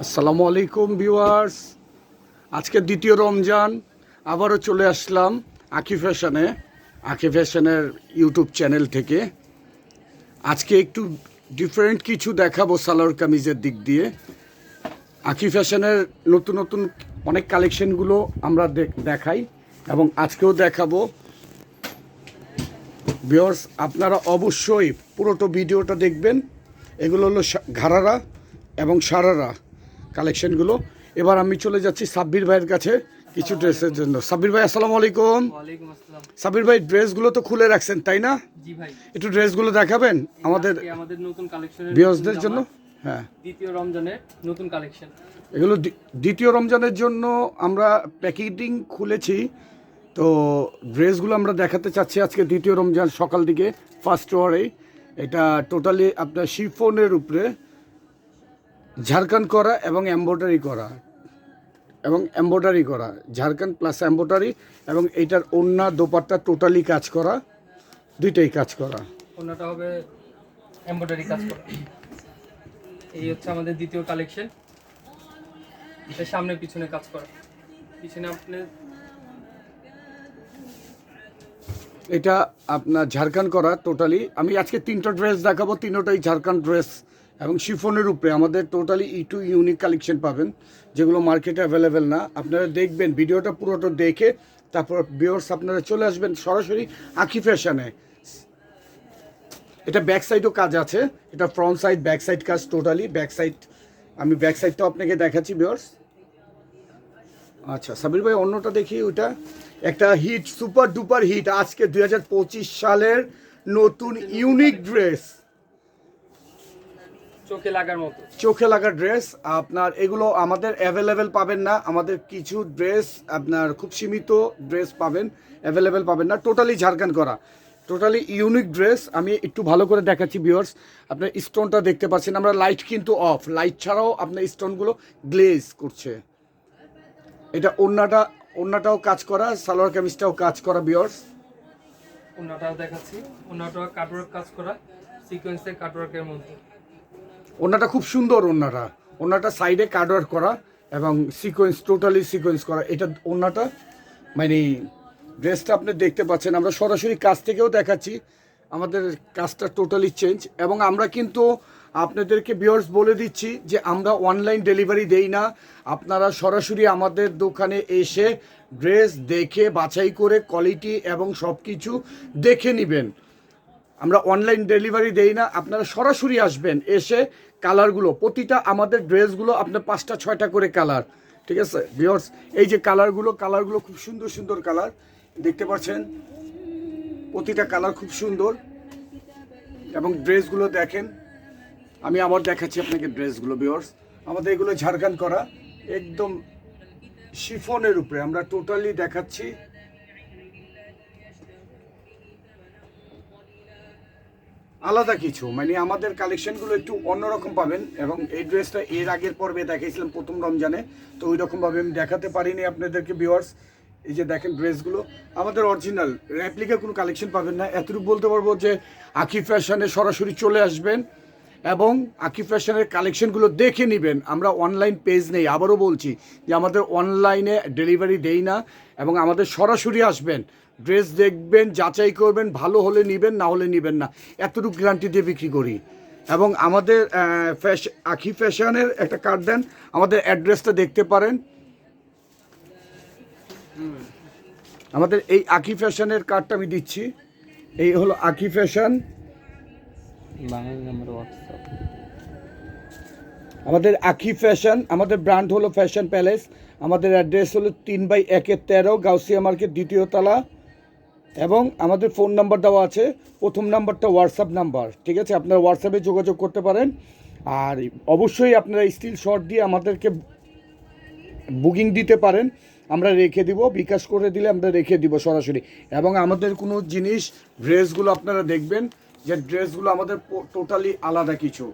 আসসালামু আলাইকুম ভিউয়ার্স, আজকে দ্বিতীয় রমজান আবারও চলে আসলাম আঁখি ফ্যাশনের ইউটিউব চ্যানেল থেকে। আজকে একটু ডিফারেন্ট কিছু দেখাবো সালোয়ার কামিজের দিক দিয়ে। আঁখি ফ্যাশনের নতুন নতুন অনেক কালেকশনগুলো আমরা দেখাই এবং আজকেও দেখাবো। ভিউয়ার্স, আপনারা অবশ্যই পুরোটা ভিডিওটা দেখবেন। এগুলো হলো ঘাড়ারা এবং সারারা কালেকশনগুলো। এবার আমি চলে যাচ্ছি সাব্বির ভাইয়ের কাছে কিছু ড্রেসের জন্য। সাব্বির ভাই, আসসালামু আলাইকুম। ওয়ালাইকুম আসসালাম। সাব্বির ভাই, ড্রেসগুলো তো খুলে রাখছেন তাই না? জি ভাই, একটু ড্রেসগুলো দেখাবেন আমাদের নতুন কালেকশনের ভিউয়ার্সদের জন্য। হ্যাঁ, দ্বিতীয় রমজানের নতুন কালেকশন। এগুলো দ্বিতীয় রমজানের জন্য আমরা প্যাকেটিং খুলেছি। তো ড্রেসগুলো আমরা দেখাতে চাচ্ছি আজকে দ্বিতীয় রমজান সকাল দিকে ফার্স্ট ওয়ারে। এটা টোটালি আপনার শিফনের উপরে ঝাড়খান্ড করা এবং এমব্রয়ডারি করা ঝাড়খান্ড প্লাস এমব্রয়ডারি, এবং এইটার ওড়না দোপাট্টা টোটালি কাজ করা, দুইটাই কাজ করা। ওড়নাটা হবে এমব্রয়ডারি কাজ করা। এই হচ্ছে আমাদের দ্বিতীয় কালেকশন। এটা সামনে পিছনে কাজ করা। পিছনে আপনি এটা আপনার ঝাড়খান্ড করা টোটালি। আমি আজকে তিনটা ড্রেস দেখাবো, তিনোটাই ঝাড়খান্ড ড্রেস এবং শিফনের উপরে আমাদের টোটালি ইউনিক কালেকশন পাবেন, যেগুলো মার্কেটে অ্যাভেলেবেল না। আপনারা দেখবেন ভিডিওটা পুরোটা দেখে তারপর ভিউয়ার্স আপনারা চলে আসবেন সরাসরি আঁখি ফ্যাশনে। এটা ব্যাক সাইডও কাজ আছে, এটা ফ্রন্ট সাইড ব্যাক সাইড কাজ টোটালি। ব্যাক সাইড আমি ব্যাক সাইডটাও আপনাকে দেখাচ্ছি ভিউয়ার্স। আচ্ছা সাবির ভাই, অন্যটা দেখি। ওইটা একটা হিট, সুপার ডুপার হিট, আজকে 2025 সালের নতুন ইউনিক ড্রেস, চোখে লাগার ড্রেস। আপনার এগুলো আমাদের অ্যাভেলেবেল পাবেন না, আমাদের কিছু ড্রেস আপনার খুব সীমিত ড্রেস পাবেন, অ্যাভেলেবেল পাবেন না। টোটালি ঝাড়খান্ড করা, টোটালি ইউনিক ড্রেস। আমি একটু ভালো করে দেখাচ্ছি ভিউয়ার্স। আপনার স্টোনটা দেখতে পাচ্ছেন, আমরা লাইট কিন্তু অফ, লাইট ছাড়াও আপনার স্টোনগুলো গ্লেজ করছে। এটা ওড়নাটাও কাজ করা, সালোয়ার কামিজটাও কাজ করা ভিউয়ার্স। ওড়নাটাও দেখাচ্ছি। ওড়নাটাও কাটওয়ার্ক কাজ করা, সিকোয়েন্সের কাটওয়ার্কের মধ্যে। ওড়নাটা খুব সুন্দর। ওড়নাটা সাইডে কাটওয়ার্ক করা এবং সিকোয়েন্স, টোটালি সিকোয়েন্স করা। এটা ওড়নাটা মানে ড্রেসটা আপনি দেখতে পাচ্ছেন। আমরা সরাসরি কাজ থেকেও দেখাচ্ছি, আমাদের কাজটা টোটালি চেঞ্জ। এবং আমরা কিন্তু আপনাদেরকে ভিউয়ার্স বলে দিচ্ছি যে আমরা অনলাইন ডেলিভারি দেই না। আপনারা সরাসরি আমাদের দোকানে এসে ড্রেস দেখে বাছাই করে কোয়ালিটি এবং সব কিছু দেখে নেবেন। আমরা অনলাইন ডেলিভারি দেই না, আপনারা সরাসরি আসবেন, এসে কালারগুলো, প্রতিটা আমাদের ড্রেসগুলো আপনার 5টা 6টা করে কালার, ঠিক আছে ভিউয়ার্স। এই যে কালারগুলো খুব সুন্দর সুন্দর কালার দেখতে পাচ্ছেন, প্রতিটা কালার খুব সুন্দর। এবং ড্রেসগুলো দেখেন, আমি আবার দেখাচ্ছি আপনাকে ড্রেসগুলো ভিউয়ার্স। আমাদের এগুলো ঝাড়খান্ড করা, একদম শিফনের উপরে আমরা টোটালি দেখাচ্ছি। আলাদা কিছু, মানে আমাদের কালেকশনগুলো একটু অন্যরকম পাবেন। এবং এই ড্রেসটা এর আগের পর্বে দেখাইছিলাম প্রথম রমজানে, তো ওই রকমভাবে আমি দেখাতে পারিনি আপনাদেরকে ভিউয়ার্স। এই যে দেখেন ড্রেসগুলো আমাদের অরিজিনাল, রেপ্লিকা কোনো কালেকশন পাবেন না। এতটুকু বলতে পারবো যে আঁখি ফ্যাশনে সরাসরি চলে আসবেন এবং আঁখি ফ্যাশনের কালেকশনগুলো দেখে নেবেন। আমরা অনলাইন পেজ নেই, আবারও বলছি যে আমাদের অনলাইনে ডেলিভারি দেই না। এবং আমাদের সরাসরি আসবেন, ড্রেস দেখবেন, যাচাই করবেন, ভালো হলে নেবেন, না হলে নেবেন না, এতটুকু গ্যারান্টি দিয়ে বিক্রি করি। এবং আমাদের আঁখি ফ্যাশনের একটা কার্ড দেন, আমাদের অ্যাড্রেসটা দেখতে পারেন। আমাদের এই আঁখি ফ্যাশনের কার্ডটা আমি দিচ্ছি। এই হলো আঁখি ফ্যাশন, আমাদের আঁখি ফ্যাশন, আমাদের ব্র্যান্ড হলো ফ্যাশন প্যালেস। আমাদের অ্যাড্রেস হলো 3/1-13 গাউসিয়া মার্কেট, 2য় তলা। এবং আমাদের ফোন নাম্বার দেওয়া আছে, প্রথম নাম্বারটা হোয়াটসঅ্যাপ নাম্বার, ঠিক আছে? আপনারা হোয়াটসঅ্যাপে যোগাযোগ করতে পারেন। আর অবশ্যই আপনারা স্টিল শট দিয়ে আমাদেরকে বুকিং দিতে পারেন, আমরা রেখে দিব, বিকাশ করে দিলে আমরা রেখে দিব সরাসরি। এবং আমাদের কোনো জিনিস, ড্রেসগুলো আপনারা দেখবেন যে ড্রেসগুলো আমাদের টোটালি আলাদা কিছু।